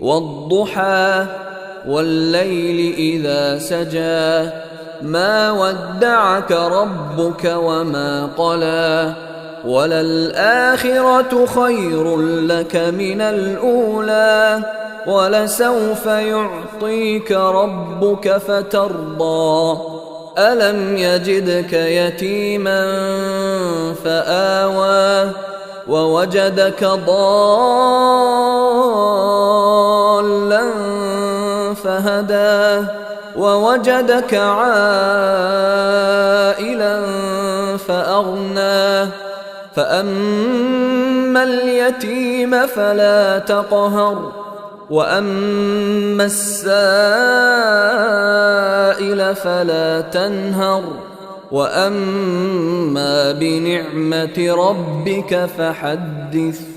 والضحى والليل إذا سجى ما ودعك ربك وما قلى وللآخرة خير لك من الأولى ولسوف يعطيك ربك فترضى ألم يجدك يتيما فآوى ووجدك ضالا فهدى ووجدك عائلا فأغنى فأما اليتيم فلا تقهر وأما السائل فلا تنهر وأما بنعمة ربك فحدث